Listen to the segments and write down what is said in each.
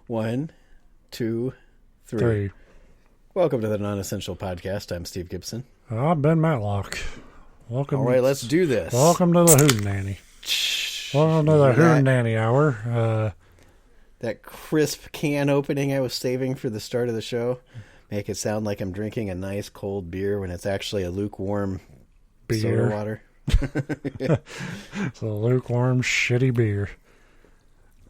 1, 2, 3. Three. Welcome to the Non-Essential Podcast. I'm Steve Gibson. I'm Ben Matlock. Welcome. All right, let's do this. Welcome to the Hootenanny. Welcome to the Hootenanny Hour. That crisp can opening I was saving for the start of the show. Make it sound like I'm drinking a nice cold beer when it's actually a lukewarm soda water. It's a lukewarm, shitty beer.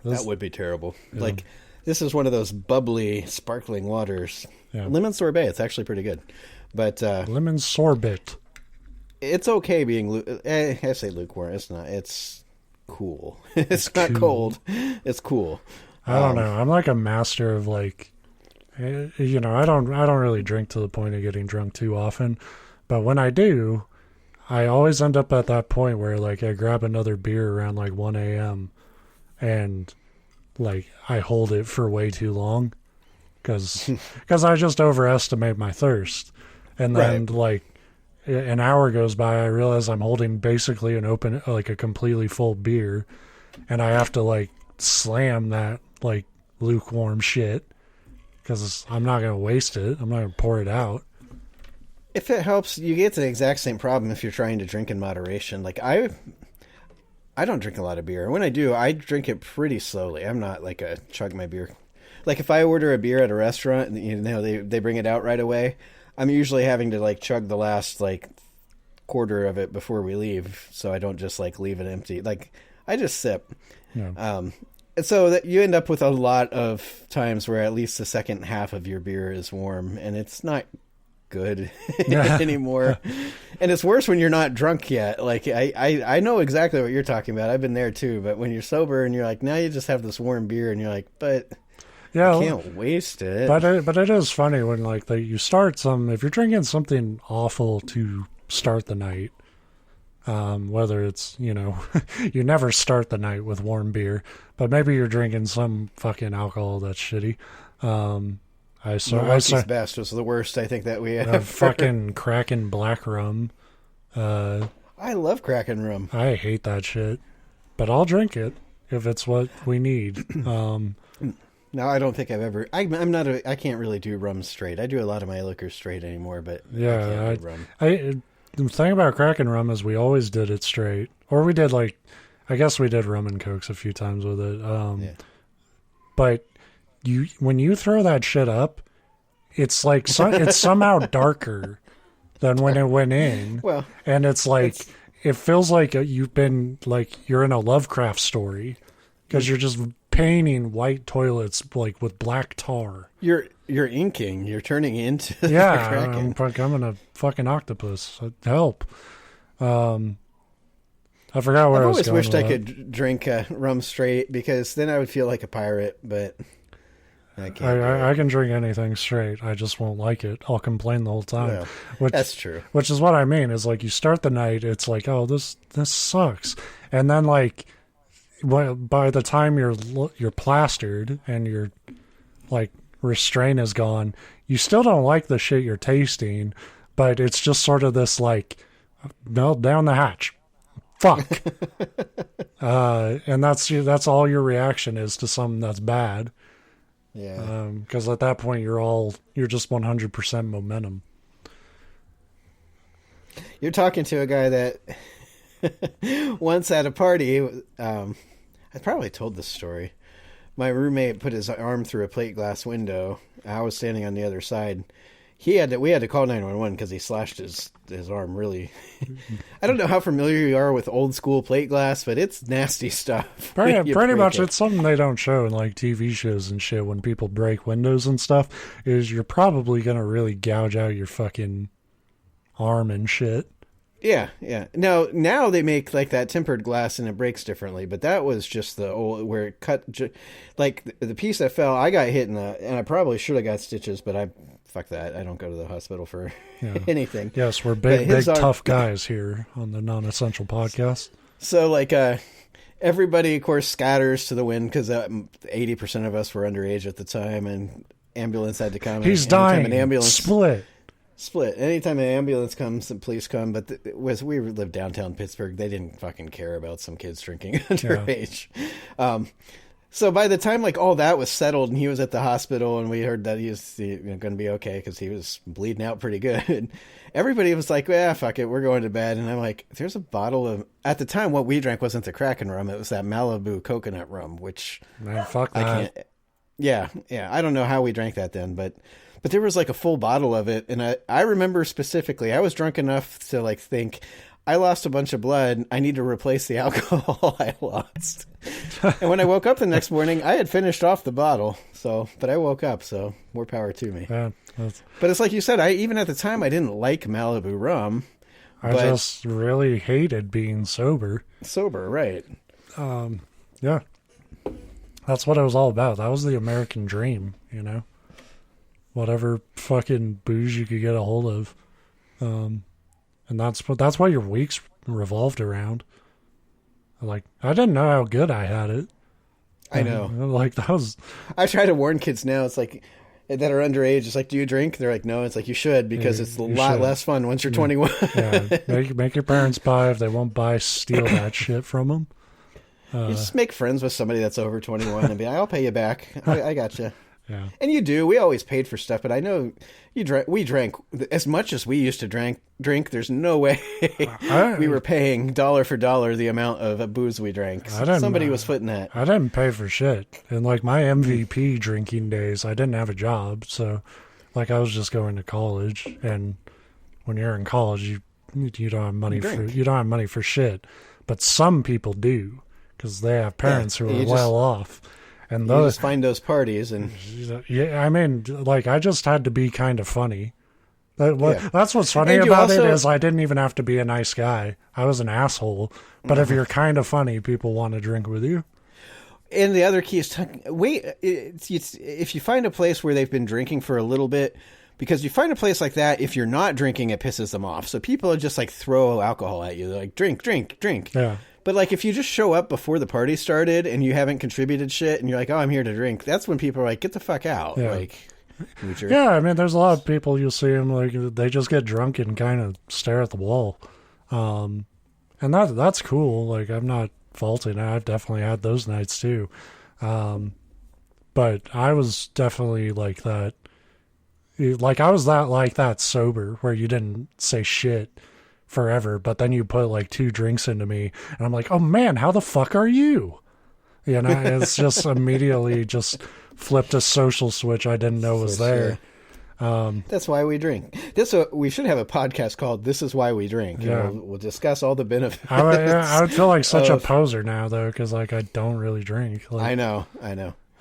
That would be terrible. Yeah. Like, this is one of those bubbly, sparkling waters. Yeah. Lemon sorbet, it's actually pretty good. But lemon sorbet. It's okay being, I say lukewarm. It's not. It's cool. It's not cold. It's cool. I don't know. I'm like a master of like, I don't really drink to the point of getting drunk too often. But when I do, I always end up at that point where like I grab another beer around like 1 a.m. and like I hold it for way too long because I just overestimate my thirst. And then like an hour goes by, I realize I'm holding basically an open, like a completely full beer, and I have to like slam that like lukewarm shit because I'm not going to waste it. I'm not going to pour it out. If it helps, you get the exact same problem if you're trying to drink in moderation. Like I don't drink a lot of beer. When I do, I drink it pretty slowly. I'm not like a chug my beer. Like if I order a beer at a restaurant and they bring it out right away, I'm usually having to like chug the last like quarter of it before we leave, so I don't just like leave it empty. Like I just sip. Yeah. And so that you end up with a lot of times where at least the second half of your beer is warm, and it's not good anymore. And it's worse when you're not drunk yet. Like I know exactly what you're talking about. I've been there too. But when you're sober and you're like, now you just have this warm beer, and you're like, but yeah, I can't waste it. But it is funny when like you start if you're drinking something awful to start the night. Whether it's, you never start the night with warm beer, but maybe you're drinking some fucking alcohol that's shitty. Milwaukee's Best was the worst I think that we have. Fucking Kraken black rum. I love Kraken rum. I hate that shit, but I'll drink it if it's what we need. No, I don't think I've ever. I can't really do rum straight. I do a lot of my liquor straight anymore, but yeah, I can't do rum. The thing about Kraken rum is we always did it straight, or we did I guess we did rum and cokes a few times with it. But when you throw that shit up, it's like it's somehow darker than when it went in. Well, and it's like it feels like you've been like you're in a Lovecraft story because you're just painting white toilets like with black tar. You're inking. You're turning into I'm becoming a fucking octopus. Help. I forgot where I was going. I've always wished I could drink rum straight because then I would feel like a pirate, but I can't. I can drink anything straight. I just won't like it. I'll complain the whole time. Well, that's true. Which is what I mean. Is like you start the night, it's like, oh, this sucks, and then like, by the time you're plastered and your like restraint is gone, you still don't like the shit you're tasting, but it's just sort of this like, no, down the hatch. Fuck. And that's all your reaction is to something that's bad. Yeah. Because at that point you're just 100% momentum. You're talking to a guy that once at a party, I probably told this story. My roommate put his arm through a plate glass window. I was standing on the other side. We had to call 911 because he slashed his arm really. I don't know how familiar you are with old school plate glass, but it's nasty stuff. Pretty much, it's something they don't show in like TV shows and shit. When people break windows and stuff, is you're probably gonna really gouge out your fucking arm and shit. Yeah. Now they make like that tempered glass and it breaks differently, but that was just the old where it cut. Like the piece that fell, I got hit and I probably should have got stitches, but fuck that. I don't go to the hospital for anything. Yes, we're big tough guys here on the Non-Essential Podcast. So like everybody of course scatters to the wind because 80% of us were underage at the time, and ambulance had to come. He's dying. An ambulance Split. Anytime an ambulance comes, the police come. But we lived downtown Pittsburgh. They didn't fucking care about some kids drinking underage. So by the time like all that was settled and he was at the hospital and we heard that he was going to be okay because he was bleeding out pretty good, everybody was like, "Yeah, fuck it, we're going to bed." And I'm like, "There's a bottle of." At the time, what we drank wasn't the Kraken rum; it was that Malibu coconut rum, which Man, fuck I that. can't. Yeah, yeah. I don't know how we drank that then, but there was like a full bottle of it, and I remember specifically, I was drunk enough to like think. I lost a bunch of blood. I need to replace the alcohol I lost. And when I woke up the next morning, I had finished off the bottle. But I woke up, so more power to me. Yeah, But it's like you said, even at the time, I didn't like Malibu rum. I just really hated being sober. Sober, right. Yeah. That's what it was all about. That was the American dream, you know? Whatever fucking booze you could get a hold of. And that's why your weeks revolved around. Like, I didn't know how good I had it. I know. Like, that was... I try to warn kids now. It's like, that are underage. It's like, do you drink? They're like, no. It's like, you should, because it's a lot less fun once you're 21. Yeah. Make your parents buy. If they won't buy, steal that shit from them. You just make friends with somebody that's over 21 and be like, I'll pay you back. I got you. Yeah. And you do. We always paid for stuff, but I know we drank as much as we used to drink. There's no way we were paying dollar for dollar the amount of booze we drank. Somebody was footing that. I didn't pay for shit. And like my MVP drinking days, I didn't have a job, so like I was just going to college. And when you're in college, you don't have money for shit. But some people do because they have parents who are well off. And you just find those parties and yeah, I mean, like I just had to be kind of funny. That's what's funny about it is I didn't even have to be a nice guy. I was an asshole. But if you're kind of funny, people want to drink with you. And the other key is if you find a place where they've been drinking for a little bit, because you find a place like that, if you're not drinking, it pisses them off. So people are just like throw alcohol at you. They're like, drink, drink, drink. Yeah. But like if you just show up before the party started and you haven't contributed shit and you're like, oh, I'm here to drink, that's when people are like, get the fuck out. Yeah. Like, yeah, I mean, there's a lot of people you'll see them like they just get drunk and kind of stare at the wall, and that's cool. Like I'm not faulting. I've definitely had those nights too, but I was definitely like that. Like I was like that sober where you didn't say shit forever, but then you put like 2 drinks into me and I'm like, oh man, how the fuck are you? You know, it's just immediately just flipped a social switch I didn't know was there. That's why we drink. We should have a podcast called "This Is Why We Drink." Yeah. We'll discuss all the benefits. I would feel like such a poser now though, because like I don't really drink. Like, I know.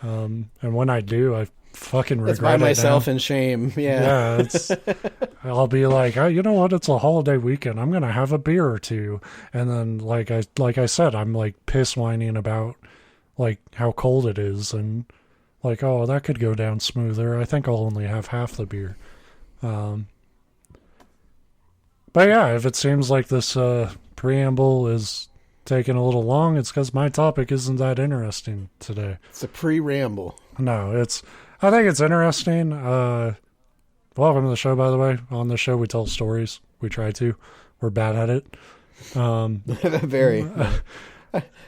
And when I do, I fucking regret it's by it myself now. in shame. Yeah. I'll be like, oh, you know what? It's a holiday weekend. I'm gonna have a beer or two, and then like I said, I'm like piss whining about like how cold it is, and like, oh, that could go down smoother. I think I'll only have half the beer. But yeah, if it seems like this preamble is taking a little long, it's because my topic isn't that interesting today. It's a pre-ramble. No, I think it's interesting. Welcome to the show, by the way. On the show, we tell stories. We try to. We're bad at it. Very.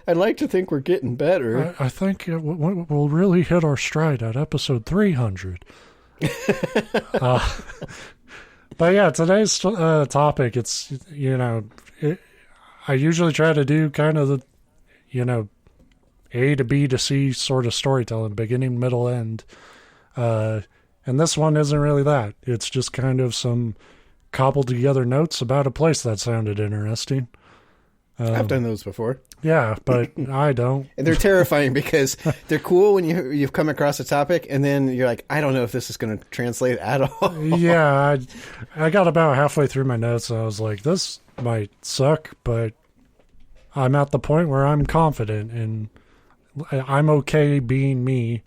I'd like to think we're getting better. I think we'll really hit our stride at episode 300. But yeah, today's topic, it's, I usually try to do kind of the, A to B to C sort of storytelling, beginning, middle, end. And this one isn't really that. It's just kind of some cobbled together notes about a place that sounded interesting. I've done those before. Yeah, but I don't. And they're terrifying because they're cool when you've come across a topic, and then you're like, I don't know if this is going to translate at all. Yeah, I got about halfway through my notes, and I was like, this might suck, but I'm at the point where I'm confident, and I'm okay being me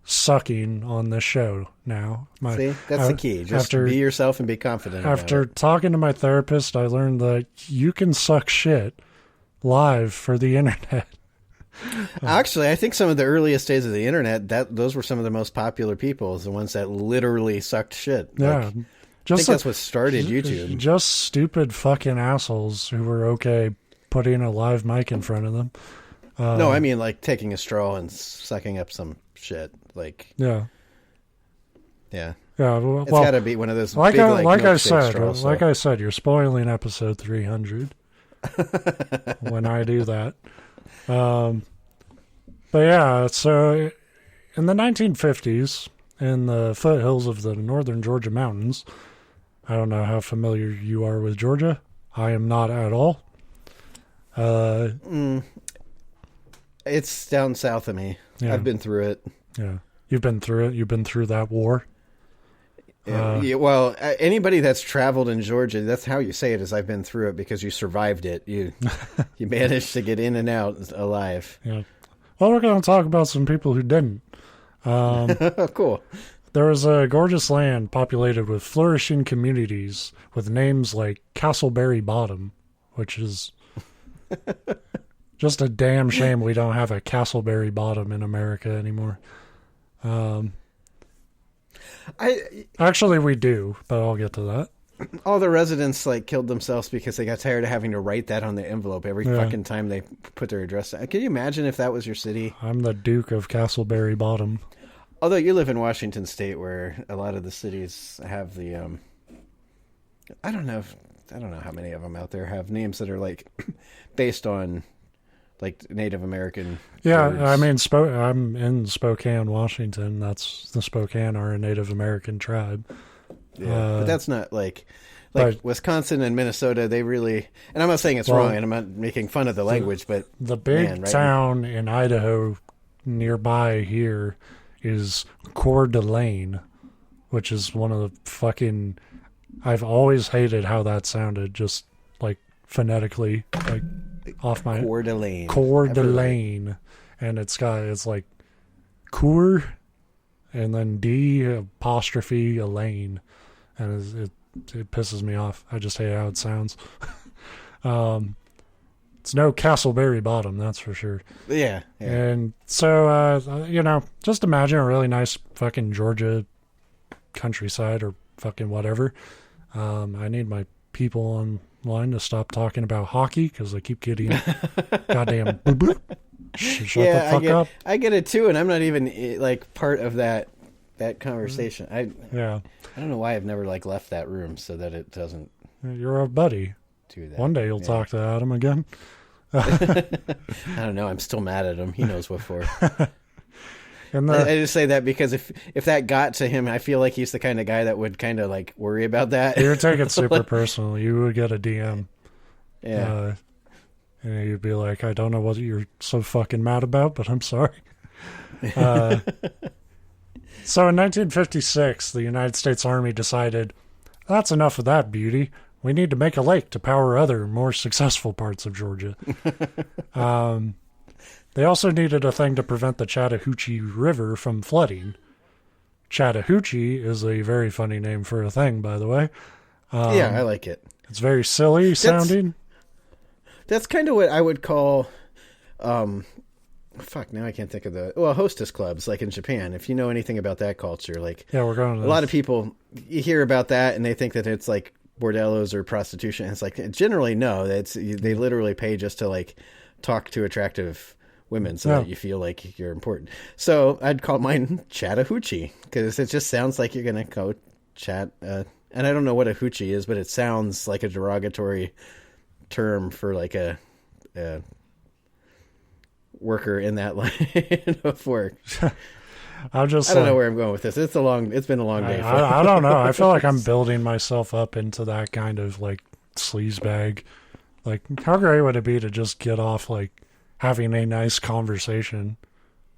sucking on this show now. See, that's the key. Just be yourself and be confident. After talking to my therapist, I learned that you can suck shit live for the internet. Actually, I think some of the earliest days of the internet, those were some of the most popular people, the ones that literally sucked shit. Yeah. I think that's what started YouTube. Just stupid fucking assholes who were okay putting a live mic in front of them. No, I mean like taking a straw and sucking up some shit. Like, Yeah. yeah. Yeah, It's got to be one of those big, like I said, you're spoiling episode 300 when I do that. But yeah, so in the 1950s, in the foothills of the northern Georgia mountains, I don't know how familiar you are with Georgia. I am not at all. It's down south of me. Yeah. I've been through it. Yeah. You've been through it. You've been through that war. Yeah, well, anybody that's traveled in Georgia, that's how you say it, is I've been through it, because you survived it. You managed to get in and out alive. Yeah. Well, we're going to talk about some people who didn't. Cool. There was a gorgeous land populated with flourishing communities with names like Castleberry Bottom, which is just a damn shame we don't have a Castleberry Bottom in America anymore. Actually, we do, but I'll get to that. All the residents like killed themselves because they got tired of having to write that on the envelope every fucking time they put their address. Can you imagine if that was your city? I'm the Duke of Castleberry Bottom. Although you live in Washington State, where a lot of the cities have the, I don't know how many of them out there have names that are like based on like Native American. Yeah, words. I mean, I'm in Spokane, Washington. The Spokane are a Native American tribe. Yeah, but that's not like Wisconsin and Minnesota. They really, and I'm not saying it's wrong, and I'm not making fun of the language, but the big town in Idaho nearby here is Coeur d'Alene, which is one of the fucking. I've always hated how that sounded, just like phonetically, like off my Coeur d'Alene. Coeur d'Alene, and it's like Coeur, and then D apostrophe Elaine, and it pisses me off. I just hate how it sounds. It's no Castleberry Bottom, that's for sure. Yeah. And so, just imagine a really nice fucking Georgia countryside or fucking whatever. I need my people online to stop talking about hockey because I keep getting goddamn boop boop. Shut the fuck up. I get it too, and I'm not even like part of that conversation. I don't know why I've never like left that room so that it doesn't. You're a buddy. Do that. One day you'll talk to Adam again. I don't know. I'm still mad at him. He knows what for. I just say that because if that got to him, I feel like he's the kind of guy that would kind of like worry about that. You would take it super personal. You would get a DM. Yeah. And you'd be like, I don't know what you're so fucking mad about, but I'm sorry. So in 1956, the United States Army decided, that's enough of that beauty. We need to make a lake to power other, more successful parts of Georgia. They also needed a thing to prevent the Chattahoochee River from flooding. Chattahoochee is a very funny name for a thing, by the way. Yeah, I like it. It's very silly sounding. That's kind of what I would call, now I can't think of hostess clubs, like in Japan. If you know anything about that culture, like we're going to a lot of people, you hear about that and they think that it's like bordellos or prostitution. It's like, generally, no, they literally pay just to like talk to attractive women so that you feel like you're important. So I'd call mine Chattahoochee because it just sounds like you're going to go chat. And I don't know what a hoochie is, but it sounds like a derogatory term for like a worker in that line of work. I don't know where I'm going with this. It's been a long day. I don't know. I feel like I'm building myself up into that kind of like sleaze bag. Like, how great would it be to just get off like having a nice conversation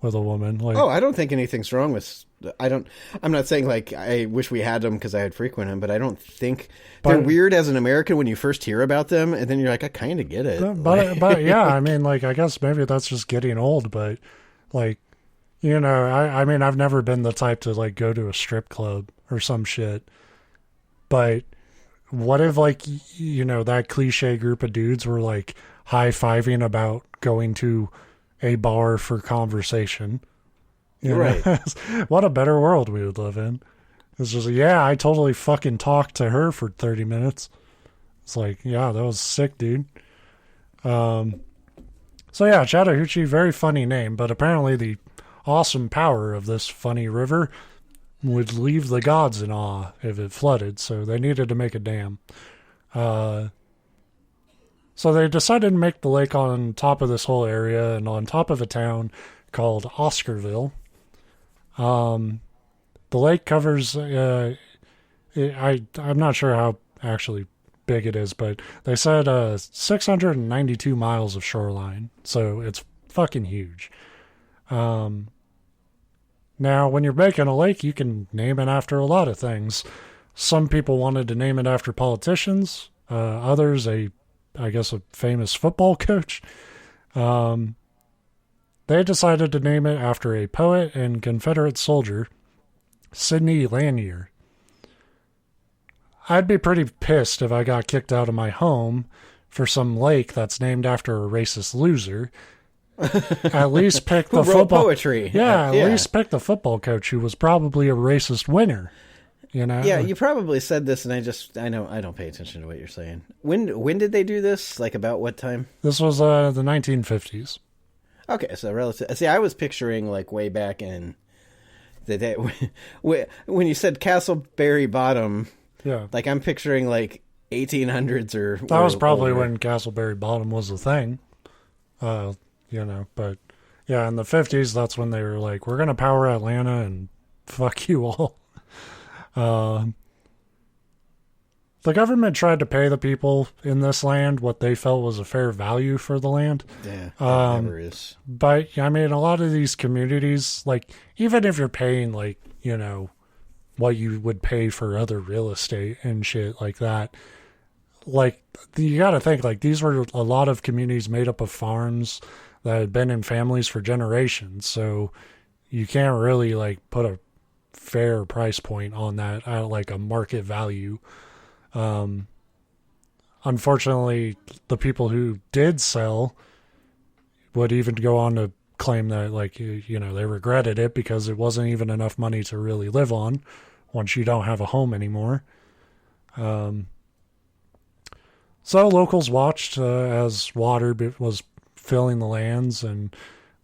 with a woman? Like, I don't think anything's wrong with. I'm not saying like I wish we had them because I had frequent them, but I don't think they're weird as an American when you first hear about them, and then you're like, I kind of get it. But yeah, I mean, like, I guess maybe that's just getting old, but like, I mean, I've never been the type to like go to a strip club or some shit, but what if like, that cliche group of dudes were like high-fiving about going to a bar for conversation? Right. What a better world we would live in. It's just, I totally fucking talked to her for 30 minutes. It's like, that was sick, dude. So So yeah, Chattahoochee, very funny name, but apparently the awesome power of this funny river would leave the gods in awe if it flooded, so they needed to make a dam. So they decided to make the lake on top of this whole area and on top of a town called Oscarville. The lake covers, I'm not sure how actually big it is, but they said 692 miles of shoreline, so it's fucking huge. Now, when you're making a lake, you can name it after a lot of things. Some people wanted to name it after politicians, others I guess a famous football coach. They decided to name it after a poet and Confederate soldier, Lake Lanier. I'd be pretty pissed if I got kicked out of my home for some lake that's named after a racist loser. At least pick the football poetry. Yeah, at least pick the football coach who was probably a racist winner. You know? Yeah, you probably said this, and I don't pay attention to what you're saying. When did they do this? Like about what time? This was the 1950s. Okay, so relative. See, I was picturing like way back in the day when you said Castleberry Bottom. Yeah, like I'm picturing like 1800s or. That was probably older. When Castleberry Bottom was a thing. You know, but yeah, in the 50s, that's when they were like, we're going to power Atlanta and fuck you all. The government tried to pay the people in this land what they felt was a fair value for the land. Yeah, that never is. But, I mean, a lot of these communities, like, even if you're paying, like, you know, what you would pay for other real estate and shit like that, like, you got to think, like, these were a lot of communities made up of farms that had been in families for generations. So you can't really, like, put a fair price point on that, like a market value. Unfortunately, the people who did sell would even go on to claim that, like, you know, they regretted it because it wasn't even enough money to really live on once you don't have a home anymore. So locals watched as water was filling the lands, and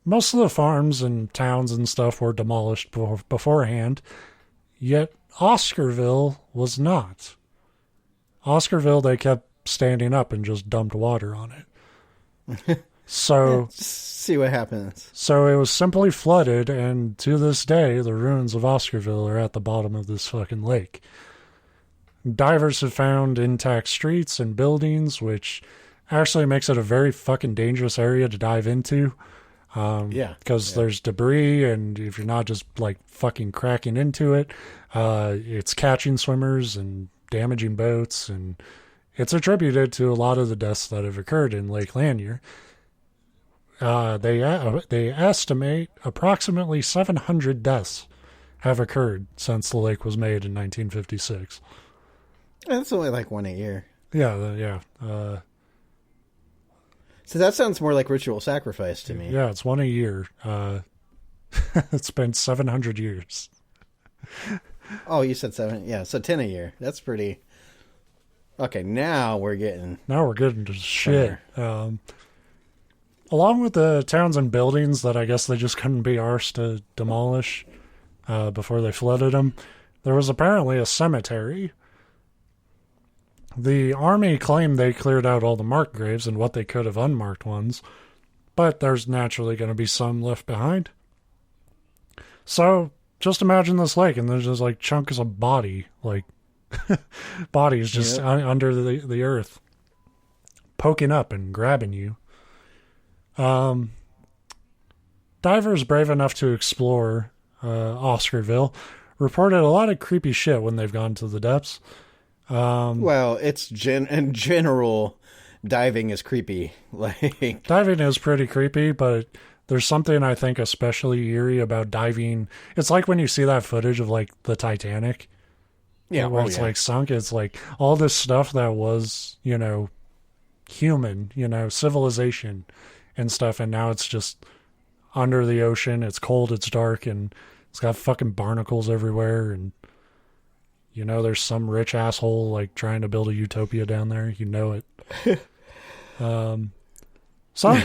most of the farms and towns and stuff were demolished beforehand, yet Oscarville was not. Oscarville, they kept standing up and just dumped water on it. So, see what happens. So it was simply flooded, and to this day, the ruins of Oscarville are at the bottom of this fucking lake. Divers have found intact streets and buildings, which actually makes it a very fucking dangerous area to dive into. Because there's debris, and if you're not just like fucking cracking into it, it's catching swimmers and damaging boats, and it's attributed to a lot of the deaths that have occurred in Lake Lanier. They estimate approximately 700 deaths have occurred since the lake was made in 1956. That's only like one a year. Yeah. So that sounds more like ritual sacrifice to me. Yeah, it's one a year. It's been 700 years. Oh, you said 7. Yeah, so 10 a year. That's pretty... Okay, now we're getting to shit. Along with the towns and buildings that I guess they just couldn't be arsed to demolish before they flooded them, there was apparently a cemetery. The army claimed they cleared out all the marked graves and what they could have unmarked ones, but there's naturally going to be some left behind. So just imagine this lake, and there's just like chunks of bodies just under the earth, poking up and grabbing you. Divers brave enough to explore Oscarville reported a lot of creepy shit when they've gone to the depths. Well, it's in general, diving is creepy. Like diving is pretty creepy, but there's something I think especially eerie about diving. It's like when you see that footage of like the Titanic, where it's like sunk. It's like all this stuff that was, you know, human, you know, civilization and stuff, and now it's just under the ocean. It's cold, it's dark, and it's got fucking barnacles everywhere, and you know, there's some rich asshole like trying to build a utopia down there. You know it. Some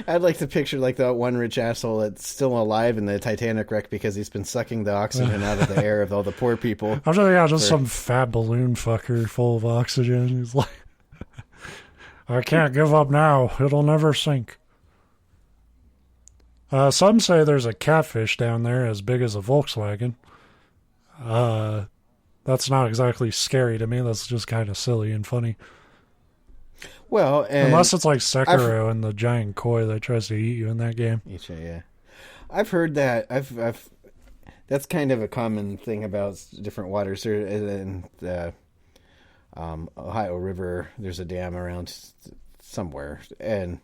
I'd like to picture like that one rich asshole that's still alive in the Titanic wreck because he's been sucking the oxygen out of the air of all the poor people. I'm sure, yeah, just some fat balloon fucker full of oxygen. He's like, I can't give up now. It'll never sink. Some say there's a catfish down there as big as a Volkswagen. That's not exactly scary to me. That's just kind of silly and funny. Well, and unless it's like Sekiro and the giant koi that tries to eat you in that game. Yeah, I've heard that. I've that's kind of a common thing about different waters. There in the Ohio River, there's a dam around somewhere, and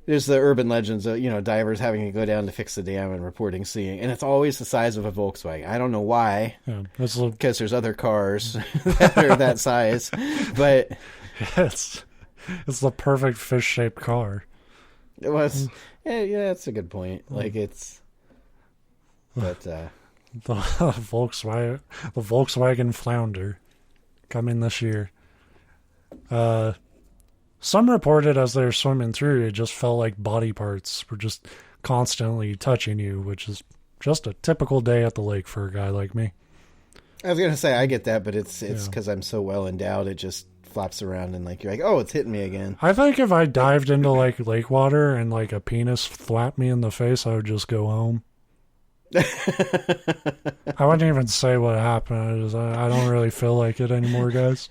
there's the urban legends of divers having to go down to fix the dam and reporting seeing, and it's always the size of a Volkswagen. I don't know why. Yeah, because there's other cars that are that size, but it's the perfect fish-shaped car. It was, yeah, that's a good point. Like it's, but the Volkswagen Flounder coming this year. Some reported as they were swimming through, it just felt like body parts were just constantly touching you, which is just a typical day at the lake for a guy like me. I was gonna say I get that, but it's because I'm so well endowed, it just flaps around and like you're like, oh, it's hitting me again. I think if I dived into like lake water and like a penis flapped me in the face, I would just go home. I wouldn't even say what happened. I don't really feel like it anymore, guys.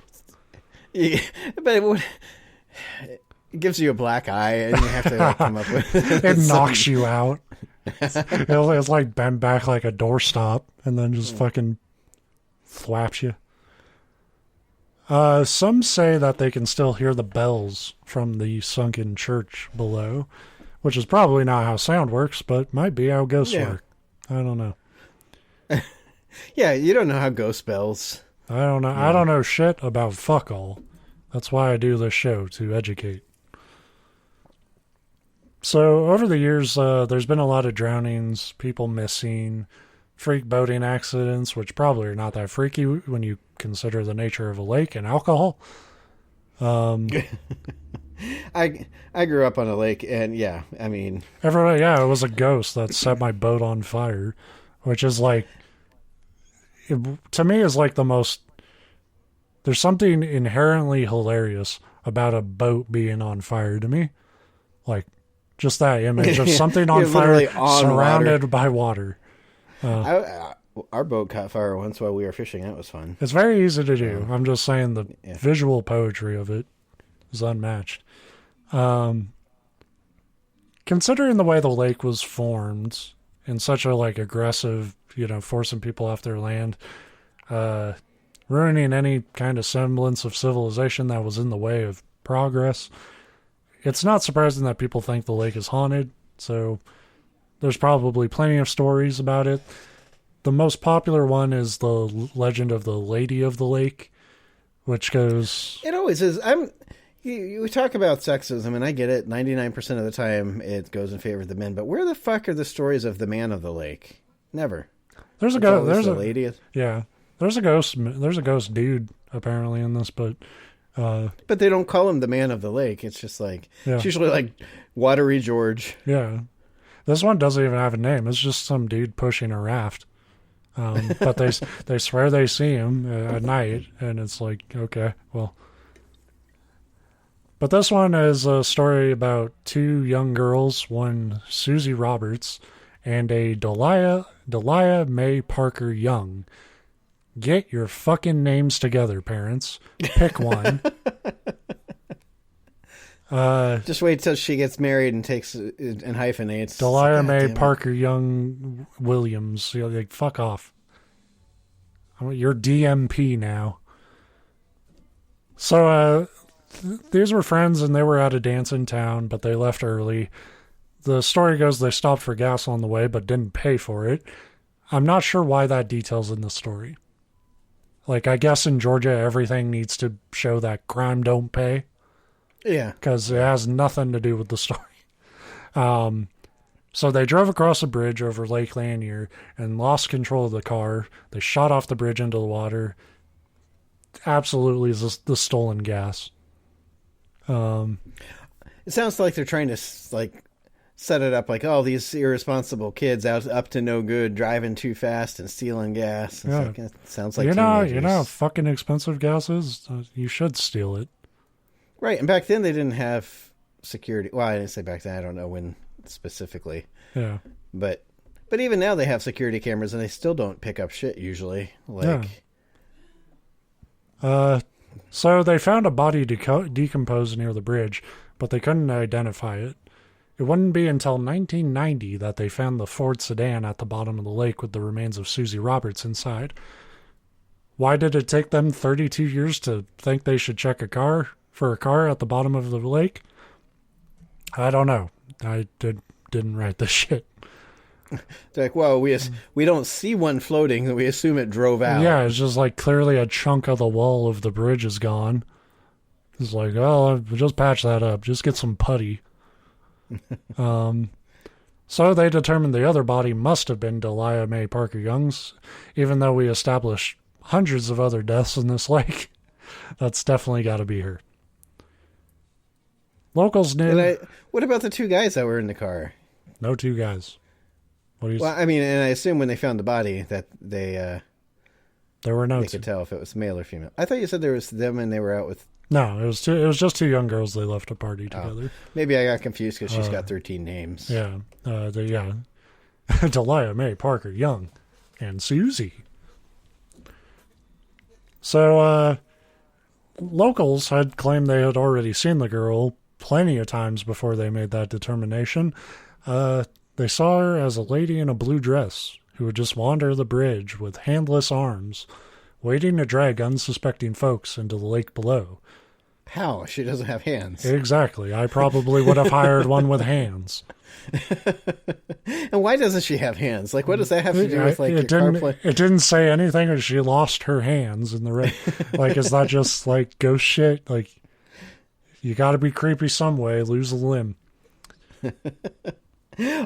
Yeah, but it gives you a black eye, and you have to like, come up with it knocks you out. It's like bent back like a doorstop, and then just fucking flaps you. Some say that they can still hear the bells from the sunken church below, which is probably not how sound works, but might be how ghosts work. I don't know. Yeah, you don't know how ghost bells. I don't know. I don't know shit about fuck all. That's why I do this show, to educate. So over the years, there's been a lot of drownings, people missing, freak boating accidents, which probably are not that freaky when you consider the nature of a lake and alcohol. I grew up on a lake, and yeah, I mean, everybody, it was a ghost that set my boat on fire, which is like, to me, is like the most. There's something inherently hilarious about a boat being on fire to me, like just that image of something on fire surrounded by water. Our boat caught fire once while we were fishing. That was fun. It's very easy to do. I'm just saying the visual poetry of it is unmatched. Considering the way the lake was formed in such a like aggressive, forcing people off their land, ruining any kind of semblance of civilization that was in the way of progress, it's not surprising that people think the lake is haunted. So there's probably plenty of stories about it. The most popular one is the legend of the Lady of the Lake, which goes... It always is. You talk about sexism, and I get it. 99% of the time, it goes in favor of the men. But where the fuck are the stories of the man of the lake? Never. There's a ghost. There's a lady. Yeah, there's a ghost. There's a ghost dude apparently in this, but they don't call him the man of the lake. It's just like it's usually like Watery George. Yeah, this one doesn't even have a name. It's just some dude pushing a raft. But they swear they see him at night, and it's like, okay, well. But this one is a story about two young girls, one Susie Roberts and a Delia Mae Parker Young. Get your fucking names together, parents. Pick one. Just wait till she gets married and takes and hyphenates. Delia Mae Parker Young Williams. Like, fuck off. You're DMP now. So, these were friends and they were at a dance in town, but they left early. The story goes they stopped for gas on the way, but didn't pay for it. I'm not sure why that detail's in the story. Like, I guess in Georgia, everything needs to show that crime don't pay. Yeah. Because it has nothing to do with the story. So they drove across a bridge over Lake Lanier and lost control of the car. They shot off the bridge into the water. Absolutely the stolen gas. It sounds like they're trying to like set it up like, oh, these irresponsible kids out up to no good, driving too fast and stealing gas. It's like, it sounds like you know how fucking expensive gas is. You should steal it. Right, and back then they didn't have security. Well, I didn't say back then. I don't know when specifically. Yeah, but even now they have security cameras and they still don't pick up shit usually. Like, so they found a body decomposed near the bridge, but they couldn't identify it. It wouldn't be until 1990 that they found the Ford sedan at the bottom of the lake with the remains of Susie Roberts inside. Why did it take them 32 years to think they should check a car at the bottom of the lake? I don't know. I didn't write this shit. They're like, well, we don't see one floating, and we assume it drove out. Yeah, it's just like clearly a chunk of the wall of the bridge is gone. It's like, oh, just patch that up. Just get some putty. So they determined the other body must have been Delia Mae Parker Young's, even though we established hundreds of other deaths in this lake. That's definitely got to be her. Locals knew. What about the two guys that were in the car? No two guys. Well, I mean, and I assume when they found the body that there were no. They could tell if it was male or female. I thought you said there was them and they were out with. No, it was just two young girls. They left a party together. Maybe I got confused because she's got 13 names. Yeah, Delia Mae Parker Young and Susie. So locals had claimed they had already seen the girl plenty of times before they made that determination. They saw her as a lady in a blue dress who would just wander the bridge with handless arms, waiting to drag unsuspecting folks into the lake below. How? She doesn't have hands. Exactly. I probably would have hired one with hands. And why doesn't she have hands? Like, what does that have to do with, like, it didn't say anything, or she lost her hands in the rain. Like, is that just, like, ghost shit? Like, you gotta be creepy some way, lose a limb.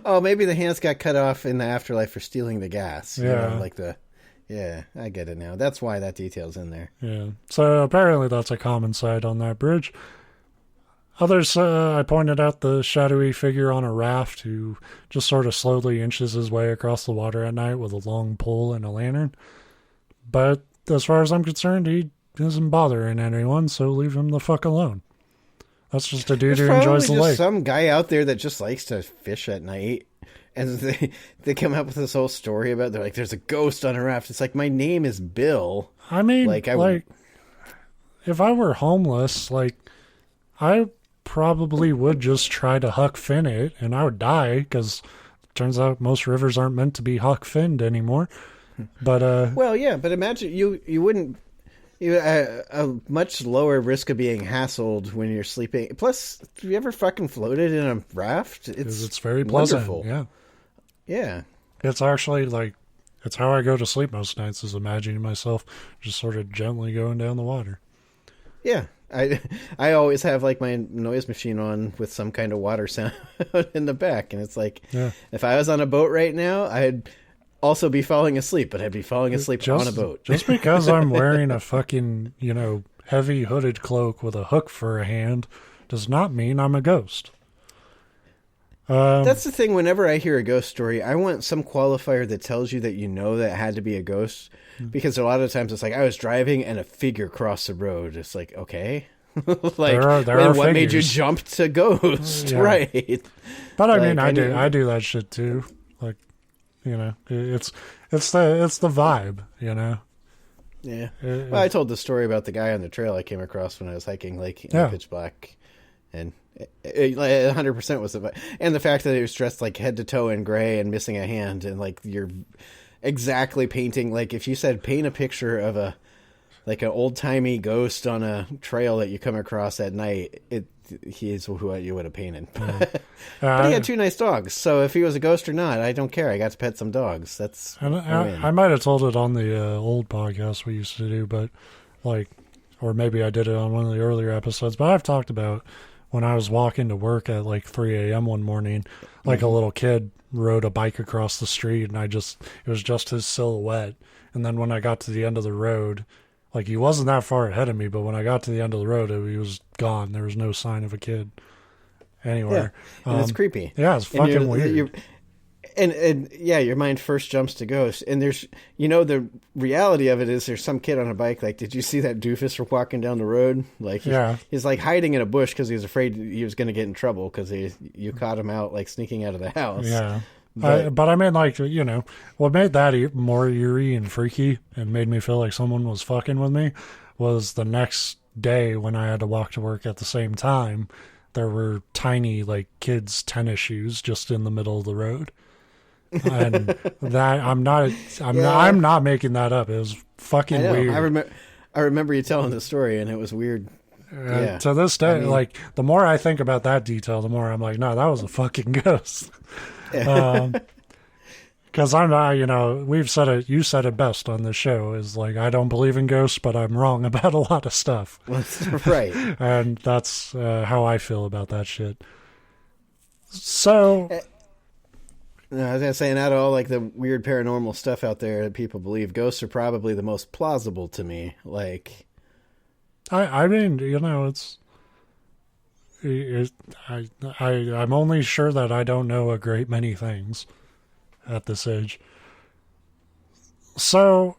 Oh, maybe the hands got cut off in the afterlife for stealing the gas. Yeah. You know, yeah, I get it now. That's why that detail's in there. Yeah. So apparently that's a common sight on that bridge. Others, I pointed out the shadowy figure on a raft who just sort of slowly inches his way across the water at night with a long pole and a lantern. But as far as I'm concerned, he isn't bothering anyone, so leave him the fuck alone. That's just a dude who enjoys the lake. Some guy out there that just likes to fish at night. And they come up with this whole story about, they're like, there's a ghost on a raft. It's like, my name is Bill. I mean, if I were homeless, I probably would just try to huck fin it, and I would die, because it turns out most rivers aren't meant to be huck finned anymore. But well, yeah, but imagine you wouldn't. A much lower risk of being hassled when you're sleeping. Plus, have you ever fucking floated in a raft? It's very pleasant. Wonderful. Yeah. It's actually it's how I go to sleep most nights, is imagining myself just sort of gently going down the water. Yeah. I always have like my noise machine on with some kind of water sound in the back, and it's like, if I was on a boat right now, I'd also be falling asleep, but I'd be falling asleep on a boat. Just because I'm wearing a fucking, heavy hooded cloak with a hook for a hand does not mean I'm a ghost. That's the thing. Whenever I hear a ghost story, I want some qualifier that tells you that that had to be a ghost, because a lot of times it's like, I was driving and a figure crossed the road. It's like, okay. What made you jump to ghost? Yeah. Right. But I mean, I do that shit too. It's the vibe, Yeah. Well, I told the story about the guy on the trail I came across when I was hiking, in pitch black, and 100% was the vibe. And the fact that he was dressed like head to toe in gray and missing a hand, and you're exactly painting, if you said paint a picture of an old timey ghost on a trail that you come across at night, he is who you would have painted. But he had two nice dogs, so if he was a ghost or not, I don't care. I got to pet some dogs. That's I might have told it on the old podcast we used to do, but or maybe I did it on one of the earlier episodes. But I've talked about when I was walking to work at 3 a.m. one morning, a little kid rode a bike across the street, and it was just his silhouette. And then when I got to the end of the road, he wasn't that far ahead of me, but when I got to the end of the road, he was gone. There was no sign of a kid. anywhere. And it's creepy. Yeah, it's fucking weird. And yeah, your mind first jumps to ghosts. And there's, the reality of it is there's some kid on a bike. Like, did you see that doofus walking down the road? Like, he's like hiding in a bush because he was afraid he was going to get in trouble because you caught him out, like sneaking out of the house. Yeah. But I mean, like, what made that more eerie and freaky and made me feel like someone was fucking with me was the next day when I had to walk to work at the same time. There were tiny, like, kids' tennis shoes just in the middle of the road. And that I'm not making that up. It was fucking weird. I remember you telling the story, and it was weird. To this day, like, the more I think about that detail, the more I'm like, no, that was a fucking ghost. Because I'm not, we've said it. You said it best on the show. Is like, I don't believe in ghosts, but I'm wrong about a lot of stuff. Right. And that's how I feel about that shit. So. No, I was gonna say, and out of all like the weird paranormal stuff out there that people believe, ghosts are probably the most plausible to me. Like, I mean, I'm only sure that I don't know a great many things at this age. So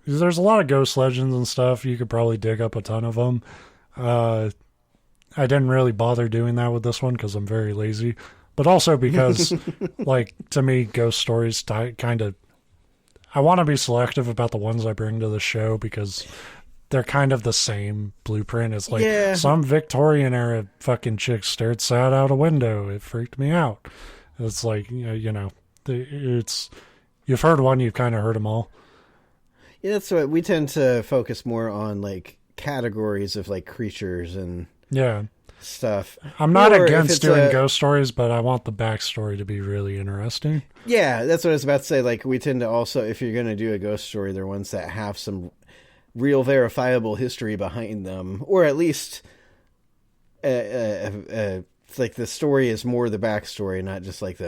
there's a lot of ghost legends and stuff. You could probably dig up a ton of them. I didn't really bother doing that with this one because I'm very lazy. But also because, like, to me, ghost stories kind of... I want to be selective about the ones I bring to the show because they're kind of the same blueprint. It's like some Victorian-era fucking chick stared sad out a window. It freaked me out. It's like, it's... You've heard one, you've kind of heard them all. Yeah, that's what we tend to focus more on, like, categories of, like, creatures and... Yeah. Stuff. I'm not against doing ghost stories, but I want the backstory to be really interesting. Yeah, that's what I was about to say. Like, we tend to also, if you're going to do a ghost story, they're ones that have some real verifiable history behind them, or at least like the story is more the backstory, not just like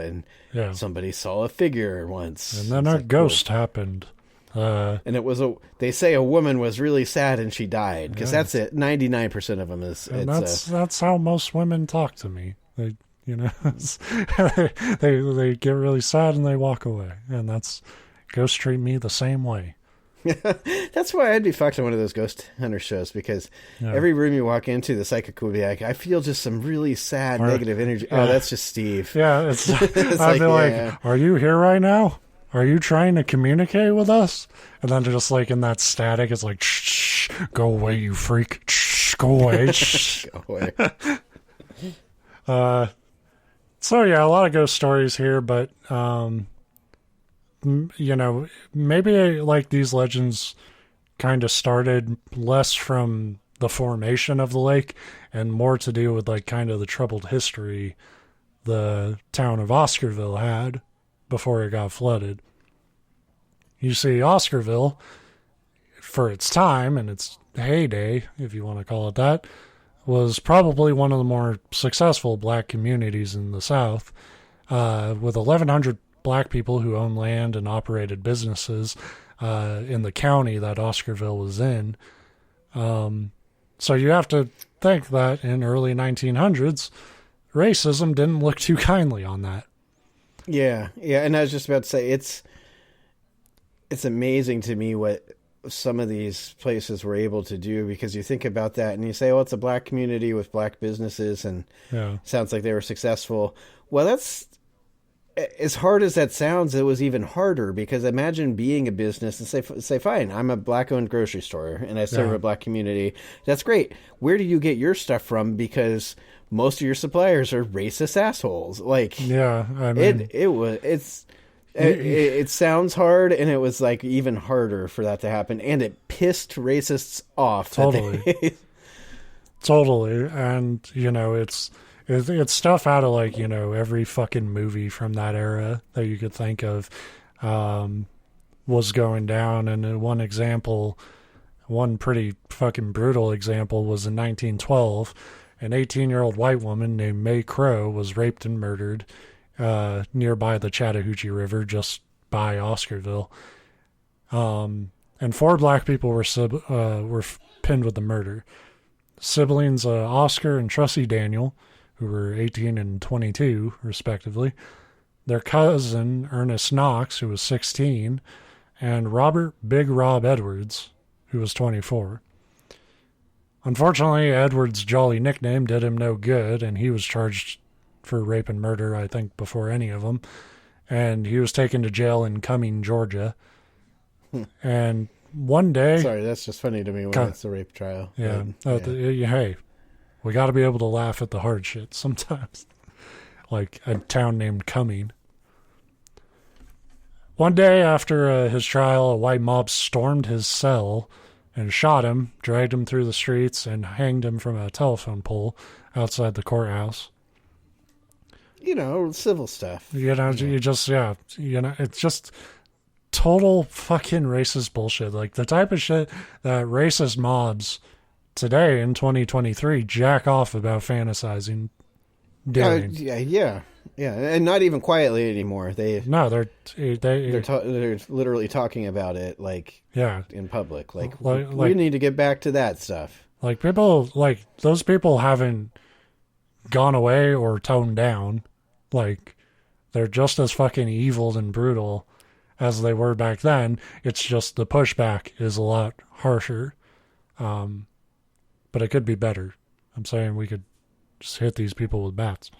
somebody saw a figure once and then a ghost happened. And it was they say a woman was really sad and she died because that's it. 99% of them is. And that's how most women talk to me. They, they get really sad and they walk away, and ghosts treat me the same way. That's why I'd be fucked on one of those ghost hunter shows because every room you walk into, the psychic would be like, I feel just some really sad, negative energy. Oh, that's just Steve. Yeah, I'd be like, are you here right now? Are you trying to communicate with us? And then just like in that static, it's like, shh, go away, you freak. Shh, go away. Shh. Go away. So yeah, a lot of ghost stories here, but, maybe like these legends kind of started less from the formation of the lake and more to do with like kind of the troubled history the town of Oscarville had before it got flooded. You see, Oscarville, for its time and its heyday, if you want to call it that, was probably one of the more successful black communities in the South, with 1,100 black people who owned land and operated businesses in the county that Oscarville was in. So you have to think that in early 1900s, racism didn't look too kindly on that. Yeah, and I was just about to say, it's amazing to me what some of these places were able to do, because you think about that and you say, oh, it's a black community with black businesses and sounds like they were successful. Well, that's, as hard as that sounds, it was even harder, because imagine being a business and say, fine, I'm a black-owned grocery store and I serve a black community. That's great. Where do you get your stuff from? Because most of your suppliers are racist assholes. Like, I mean, it sounds hard, and it was like even harder for that to happen, and it pissed racists off. Totally. Totally. And it's stuff out of like, every fucking movie from that era that you could think of was going down. And one pretty fucking brutal example was in 1912. An 18-year-old white woman named May Crow was raped and murdered nearby the Chattahoochee River, just by Oscarville. And 4 black people were pinned with the murder. Siblings Oscar and Trussie Daniel, who were 18 and 22, respectively, their cousin, Ernest Knox, who was 16, and Robert Big Rob Edwards, who was 24. Unfortunately, Edwards' jolly nickname did him no good, and he was charged for rape and murder, I think, before any of them. And he was taken to jail in Cumming, Georgia. And one day... Sorry, that's just funny to me when it's a rape trial. Yeah. But, Hey, we got to be able to laugh at the hard shit sometimes. Like a town named Cumming. One day after his trial, a white mob stormed his cell and shot him, dragged him through the streets, and hanged him from a telephone pole outside the courthouse. Civil stuff. It's just total fucking racist bullshit. Like the type of shit that racist mobs today in 2023 jack off about fantasizing doing. Yeah, and not even quietly anymore. They're literally talking about it in public. We need to get back to that stuff. Like people, like those people haven't gone away or toned down. Like they're just as fucking evil and brutal as they were back then. It's just the pushback is a lot harsher. But it could be better. I'm saying we could just hit these people with bats.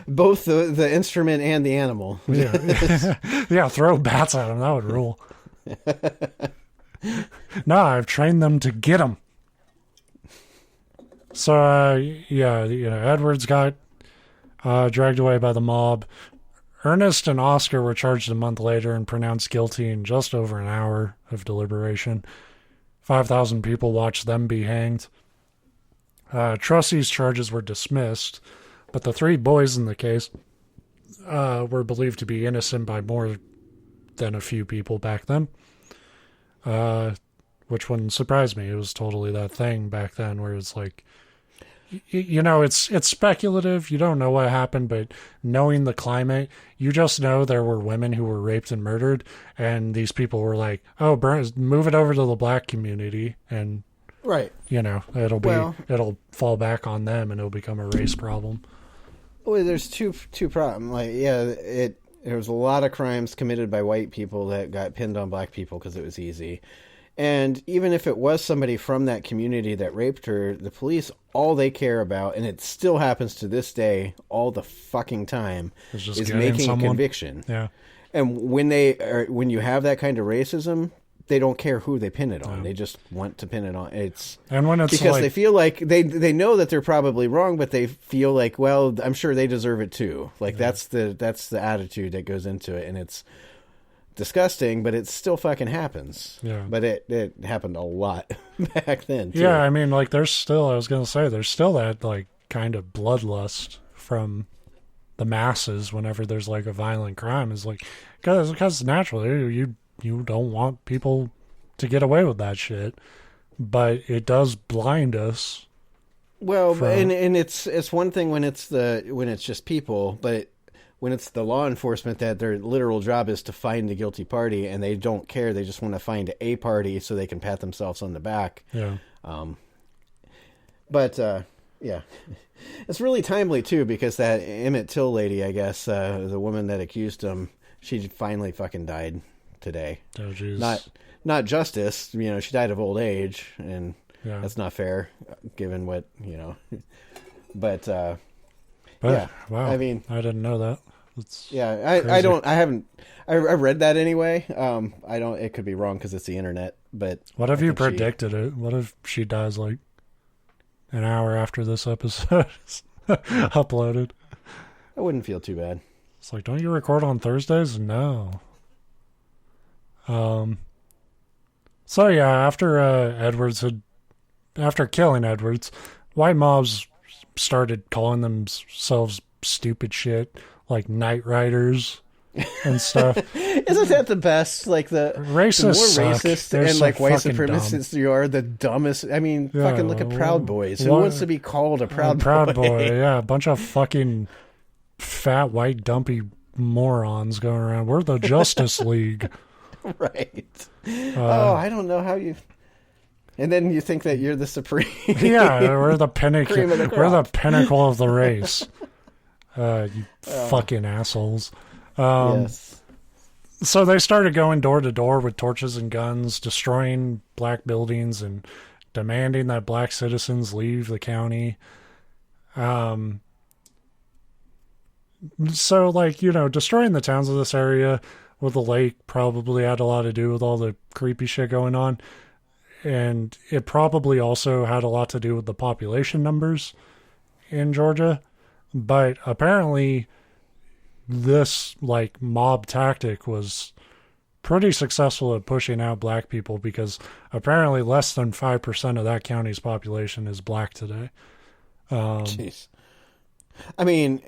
Both the instrument and the animal. Yeah, throw bats at them. That would rule. No, I've trained them to get them. So, Edwards got dragged away by the mob. Ernest and Oscar were charged a month later and pronounced guilty in just over an hour of deliberation. 5,000 people watched them be hanged. Trussie's charges were dismissed, but the three boys in the case were believed to be innocent by more than a few people back then, which wouldn't surprise me. It was totally that thing back then where it's like, it's speculative. You don't know what happened, but knowing the climate, you just know there were women who were raped and murdered, and these people were like, "Oh, move it over to the black community," and right, it'll fall back on them, and it'll become a race problem. Well, there's two problems. There was a lot of crimes committed by white people that got pinned on black people because it was easy. And even if it was somebody from that community that raped her, the police, all they care about, and it still happens to this day all the fucking time, is making a conviction. Yeah. And when you have that kind of racism, they don't care who they pin it on. They just want to pin it on. Because they feel like they know that they're probably wrong, but they feel like, well, I'm sure they deserve it too. That's the attitude that goes into it, and it's disgusting, but it still fucking happens. Yeah. But it happened a lot back then too. Yeah, I mean, there's still that kind of bloodlust from the masses whenever there's a violent crime. Is because naturally you don't want people to get away with that shit, but it does blind us. Well, and it's one thing when it's just people, but when it's the law enforcement that their literal job is to find the guilty party, and they don't care, they just want to find a party so they can pat themselves on the back. Yeah. Yeah, it's really timely too, because that Emmett Till lady, I guess, the woman that accused him, she finally fucking died today. Oh, jeez. Not justice. She died of old age, and that's not fair, given what But yeah, wow. I mean, I didn't know that. I read that anyway. It could be wrong because it's the internet, but what if you predicted it? What if she dies an hour after this episode is uploaded? I wouldn't feel too bad. It's don't you record on Thursdays? No. So yeah, after killing Edwards, white mobs started calling themselves stupid shit, like Night Riders and stuff. Isn't that the best? The racists, the more racist They're and white supremacists you are, the dumbest. I mean, fucking look at Proud Boys. Who wants to be called a Proud Boy? Yeah, a bunch of fucking fat white dumpy morons going around. We're the Justice League. Right. I don't know how you... And then you think that you're the supreme. Yeah, we're the pinnacle. Cream of the We're the crop. pinnacle of the race. You fucking assholes. Yes. So they started going door to door with torches and guns, destroying black buildings and demanding that black citizens leave the county. So, like, you know, destroying the towns of this area with the lake probably had a lot to do with all the creepy shit going on. And it probably also had a lot to do with the population numbers in Georgia. But apparently, this, like, mob tactic was pretty successful at pushing out black people because apparently less than 5% of that county's population is black today. Jeez. I mean,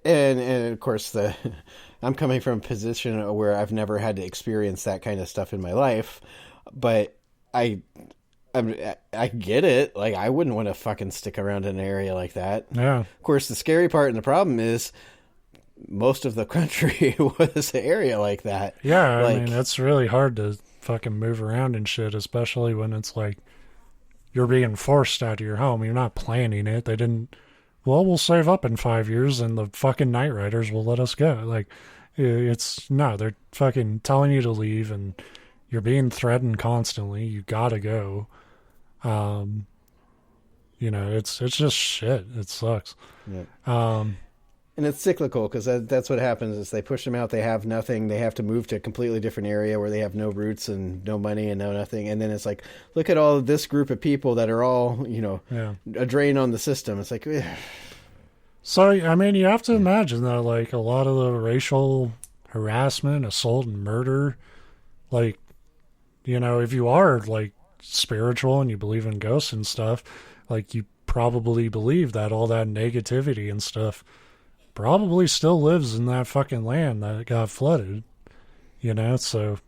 and of course, I'm coming from a position where I've never had to experience that kind of stuff in my life, but I get it. Like, I wouldn't want to fucking stick around in an area like that. Yeah. Of course, the scary part and the problem is most of the country was an area like that. Yeah, like, I mean, it's really hard to fucking move around and shit, especially when it's like you're being forced out of your home. You're not planning it. They didn't, well, we'll save up in 5 years and the fucking Night Riders will let us go. Like, no, they're fucking telling you to leave and you're being threatened constantly. You gotta go. You know, it's just shit. It sucks. Yeah. And it's cyclical because that's what happens is they push them out. They have nothing. They have to move to a completely different area where they have no roots and no money and no nothing. And then it's like, look at all of this group of people that are all, you know, a drain on the system. It's like, ugh. So, I mean, you have to imagine that, like, a lot of the racial harassment, assault, and murder, like, you know, if you are, like, spiritual and you believe in ghosts and stuff, like, you probably believe that all that negativity and stuff probably still lives in that fucking land that got flooded, you know. So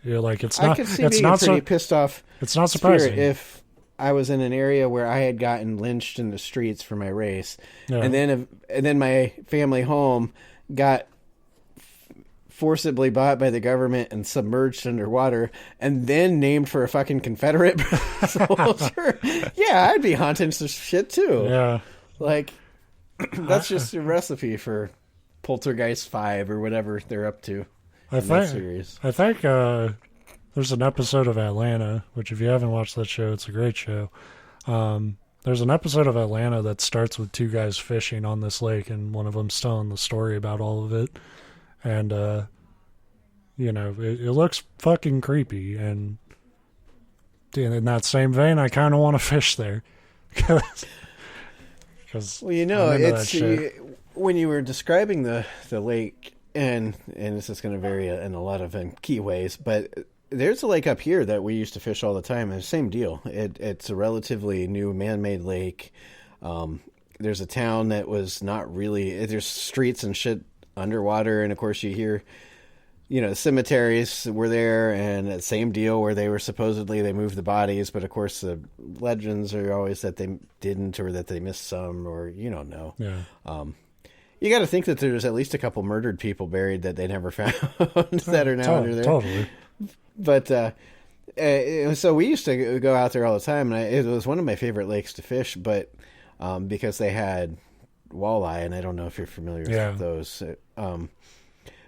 you're like, it's not. I could see it's being not pretty so. pissed off. It's not surprising if I was in an area where I had gotten lynched in the streets for my race, and then my family home got forcibly bought by the government and submerged underwater, and then named for a fucking Confederate soldier. Yeah, I'd be haunting some shit too. Yeah, like. That's just a recipe for Poltergeist 5 or whatever they're up to in that series. I think there's an episode of Atlanta, which if you haven't watched that show, it's a great show. There's an episode of Atlanta that starts with two guys fishing on this lake, and one of them's telling the story about all of it. And, you know, it looks fucking creepy. And in that same vein, I kind of want to fish there. Well, you know, it's when you were describing the lake, and this is going to vary in a lot of key ways, but there's a lake up here that we used to fish all the time, and same deal. It's a relatively new man-made lake. There's a town that was not really. There's streets and shit underwater, and of course you hear. You know, cemeteries were there, and the same deal where they moved the bodies, but of course the legends are always that they didn't, or that they missed some, or you don't know. Yeah. You got to think that there's at least a couple murdered people buried that they never found that are now under there. Totally. But so we used to go out there all the time, and it was one of my favorite lakes to fish, but because they had walleye, and I don't know if you're familiar with those.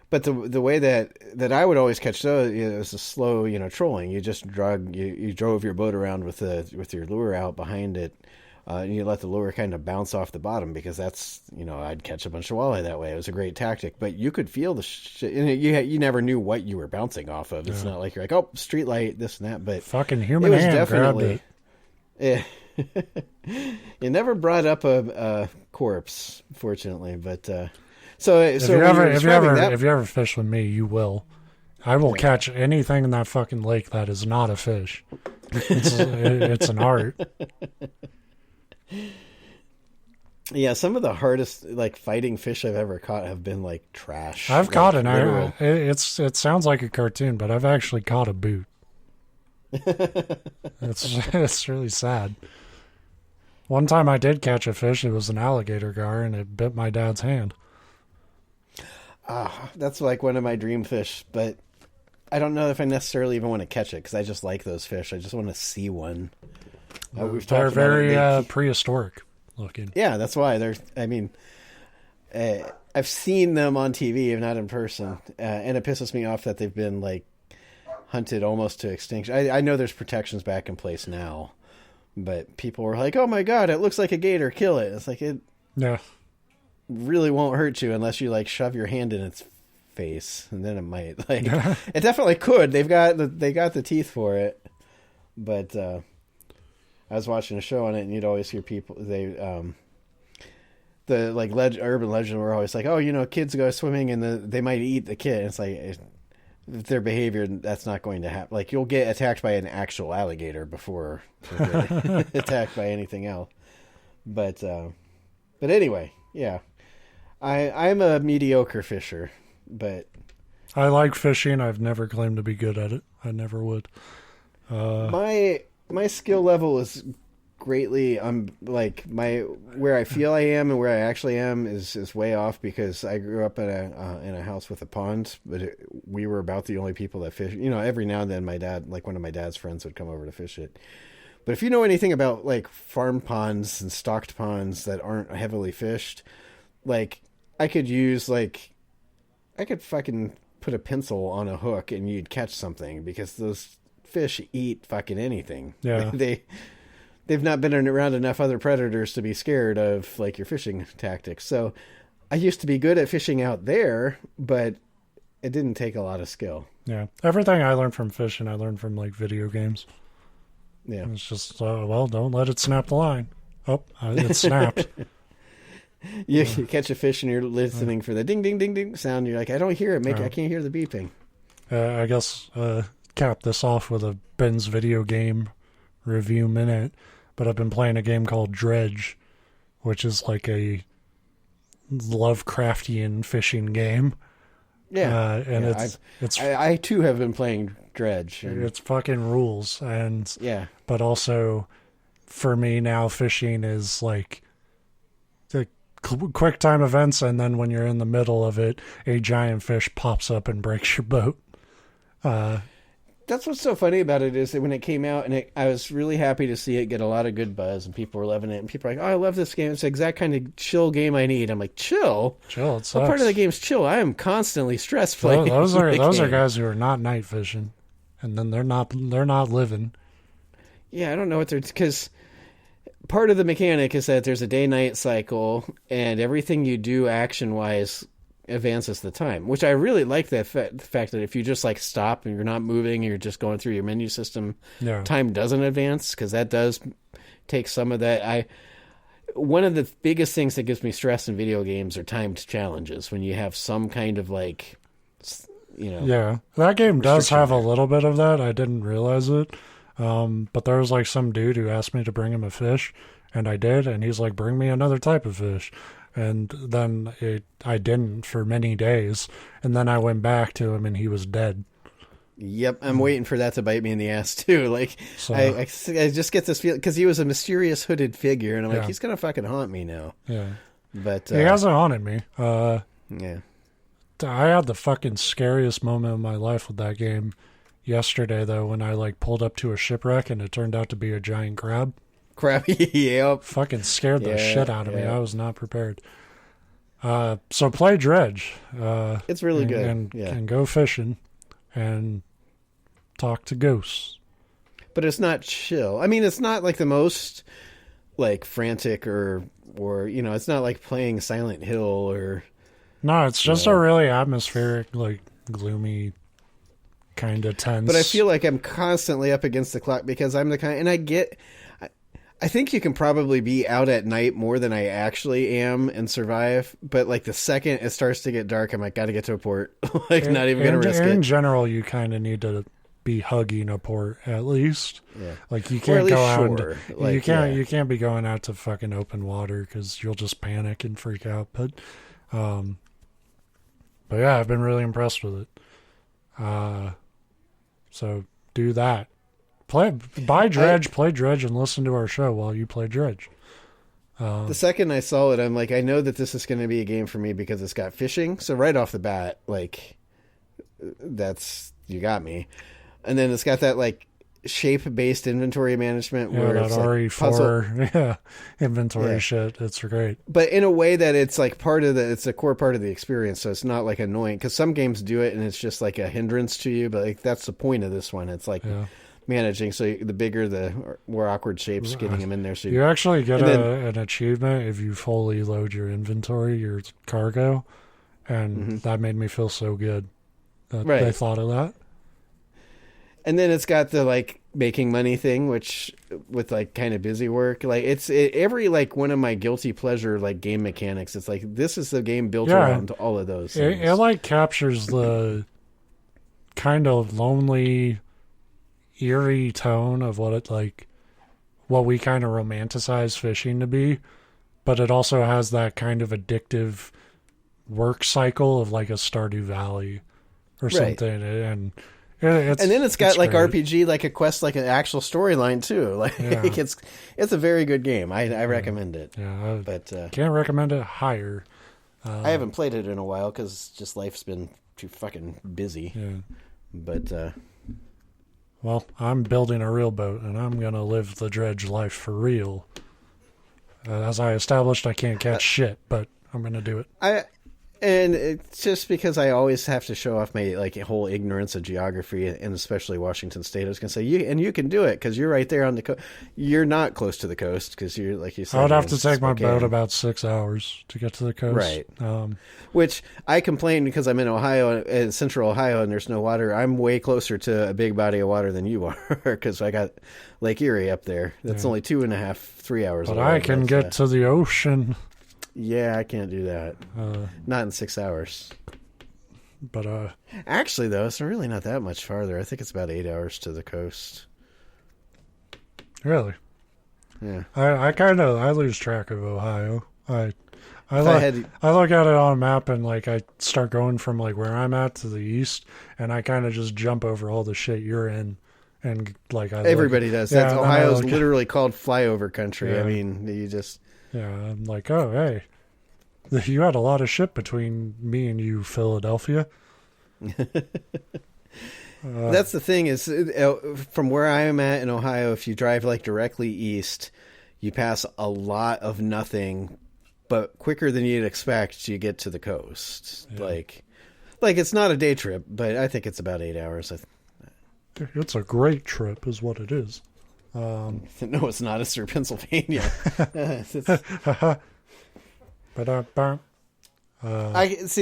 But the way that I would always catch those is a slow, you know, trolling. You just you drove your boat around with your lure out behind it, and you let the lure kind of bounce off the bottom, because that's, you know, I'd catch a bunch of walleye that way. It was a great tactic, but you could feel the shit. And you never knew what you were bouncing off of. It's not like you're like, oh, street light, this and that. But fucking human hand grabbed it. Yeah. You never brought up a corpse, fortunately, but. So if you ever fish with me, you will. I will catch anything in that fucking lake that is not a fish. It's an art. Yeah, some of the hardest like fighting fish I've ever caught have been like trash. I've caught an arrow. It sounds like a cartoon, but I've actually caught a boot. It's really sad. One time I did catch a fish. It was an alligator gar, and it bit my dad's hand. That's like one of my dream fish, but I don't know if I necessarily even want to catch it because I just like those fish. I just want to see one. They're very prehistoric looking. Yeah, that's why they're. I mean, I've seen them on TV, if not in person, and it pisses me off that they've been like hunted almost to extinction. I know there's protections back in place now, but people were like, "Oh my god, it looks like a gator! Kill it!" It's like it really won't hurt you unless you like shove your hand in its face, and then it might. Like it definitely could. They got the teeth for it, but. I was watching a show on it, and you'd always hear people. The like urban legend were always like, "Oh, you know, kids go swimming and they might eat the kid." And it's like if their behavior, that's not going to happen. Like you'll get attacked by an actual alligator before you'll get attacked by anything else. But anyway, yeah, I'm a mediocre fisher, but I like fishing. I've never claimed to be good at it. I never would. My skill level is greatly where I feel I am and where I actually am is way off because I grew up in a house with a pond, but we were about the only people that fish. You know, every now and then my dad, like one of my dad's friends, would come over to fish it. But if you know anything about like farm ponds and stocked ponds that aren't heavily fished, like I could fucking put a pencil on a hook and you'd catch something because those fish eat fucking anything. Yeah. They've not been around enough other predators to be scared of like your fishing tactics. So I used to be good at fishing out there, but it didn't take a lot of skill. Yeah. Everything I learned from fishing, I learned from like video games. Yeah. It's just, don't let it snap the line. Oh, it snapped. You catch a fish and you're listening for the ding, ding, ding, ding sound. You're like, I don't hear it. I can't hear the beeping. I guess, cap this off with a Ben's video game review minute, but I've been playing a game called Dredge, which is like a Lovecraftian fishing game. Yeah, and I too have been playing Dredge. It's fucking rules, and yeah, but also for me now, fishing is like the quick time events, and then when you're in the middle of it, a giant fish pops up and breaks your boat. That's what's so funny about it is that when it came out, and I was really happy to see it get a lot of good buzz, and people were loving it, and people are like, "Oh, I love this game. It's the exact kind of chill game I need." I'm like, "Chill? It sucks. What part of the game's chill? I am constantly stressed playing." Those are guys who are not night fishing, and then they're not living. Yeah, I don't know what they're because part of the mechanic is that there's a day-night cycle, and everything you do action-wise advances the time, which I really like the fact that if you just like stop and you're not moving, you're just going through your menu system, time doesn't advance, because that does take some of that. One of the biggest things that gives me stress in video games are timed challenges when you have some kind of like, that game does have a little bit of that. I didn't realize it, but there was like some dude who asked me to bring him a fish, and I did, and he's like, "Bring me another type of fish." And then I didn't for many days. And then I went back to him and he was dead. Yep, I'm waiting for that to bite me in the ass too. Like, so, I just get this feeling, because he was a mysterious hooded figure, and I'm like, he's going to fucking haunt me now. Yeah. But he hasn't haunted me. Yeah. I had the fucking scariest moment of my life with that game yesterday, though, when I like pulled up to a shipwreck and it turned out to be a giant crab. Yep. Fucking scared the shit out of me. I was not prepared. So play Dredge. It's really good. And go fishing and talk to ghosts. But it's not chill. I mean, it's not like the most like frantic or it's not like playing Silent Hill or. No, it's just a really atmospheric, like gloomy, kind of tense. But I feel like I'm constantly up against the clock because I'm the kind, and I think you can probably be out at night more than I actually am and survive. But like the second it starts to get dark, I'm like, gotta get to a port. Not even gonna risk it. In general, you kind of need to be hugging a port at least. Yeah. Like you can't go out. You can't be going out to fucking open water because you'll just panic and freak out. But yeah, I've been really impressed with it. So do that. Buy Dredge, play Dredge, and listen to our show while you play Dredge. The second I saw it, I'm like, I know that this is going to be a game for me because it's got fishing. So right off the bat, like, that's you got me. And then it's got that like shape-based inventory management where that it's like RE4 inventory shit. It's great, but in a way that it's like it's a core part of the experience, so it's not like annoying, because some games do it and it's just like a hindrance to you, but like that's the point of this one. It's like managing, so the bigger the more awkward shapes, getting them in there. So you actually get an achievement if you fully load your inventory, your cargo, and that made me feel so good that they thought of that. And then it's got the like making money thing, which with like kind of busy work, like every like one of my guilty pleasure like game mechanics. It's like this is the game built around all of those things. It like captures the kind of lonely, eerie tone of what we kind of romanticize fishing to be, but it also has that kind of addictive work cycle of like a Stardew Valley or something, and then it's got like great. RPG, like a quest, like an actual storyline too. Like it's a very good game. I recommend it. Yeah, but can't recommend it higher. I haven't played it in a while because just life's been too fucking busy. Yeah, but well, I'm building a real boat and I'm gonna live the dredge life for real. As I established, I can't catch shit, but I'm gonna do it. And it's just because I always have to show off my like whole ignorance of geography, and especially Washington State. I was going to say you can do it because you're right there on the coast. You're not close to the coast because you're like you said. I would have to take my boat about 6 hours to get to the coast. Right. Which I complain because I'm in Ohio, in central Ohio, and there's no water. I'm way closer to a big body of water than you are because I got Lake Erie up there. That's only 2.5, 3 hours. But away. I can get to the ocean. Yeah, I can't do that. Not in 6 hours. But actually, though, it's really not that much farther. I think it's about 8 hours to the coast. Really? Yeah. I lose track of Ohio. I look at it on a map and like I start going from like where I'm at to the east, and I kind of just jump over all the shit you're in, and like everybody does. That's Ohio's literally called flyover country. Yeah. I mean, you just. Yeah, I'm like, oh, hey, you had a lot of shit between me and you, Philadelphia. That's the thing is, from where I am at in Ohio, if you drive like directly east, you pass a lot of nothing, but quicker than you'd expect, you get to the coast. Yeah. Like it's not a day trip, but I think it's about 8 hours. It's a great trip, is what it is. No, it's not. It's through Pennsylvania. I see.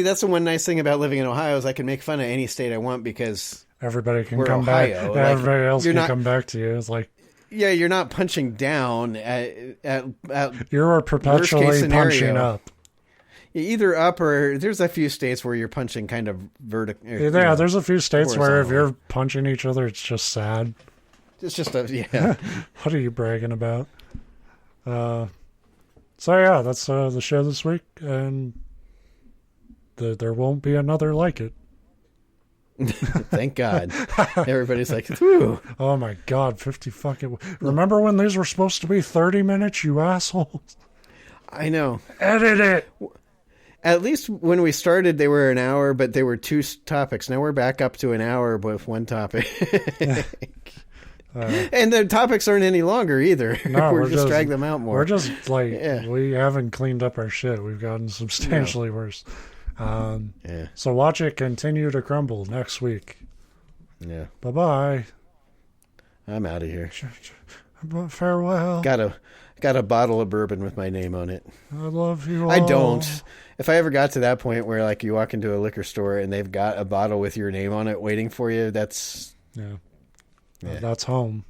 That's the one nice thing about living in Ohio is I can make fun of any state I want because everybody can come Ohio. Back. Everybody else can come back to you. It's like, yeah, you're not punching down at you're perpetually punching up. Either up or there's a few states where you're punching kind of vertical. Yeah, there's a few states where if you're punching each other, it's just sad. It's just What are you bragging about? So yeah, that's the show this week, and there won't be another like it. Thank God. Everybody's like, whew. Oh my God, 50 fucking. Remember when these were supposed to be 30 minutes, you assholes? I know. Edit it. At least when we started, they were an hour, but they were 2 topics. Now we're back up to an hour with 1 topic. And the topics aren't any longer either. No, we're just drag them out more. We're just like, we haven't cleaned up our shit. We've gotten substantially worse. So watch it continue to crumble next week. Yeah. Bye-bye. I'm out of here. Farewell. Got a bottle of bourbon with my name on it. I love you all. I don't. If I ever got to that point where like you walk into a liquor store and they've got a bottle with your name on it waiting for you, that's... Yeah. That's home.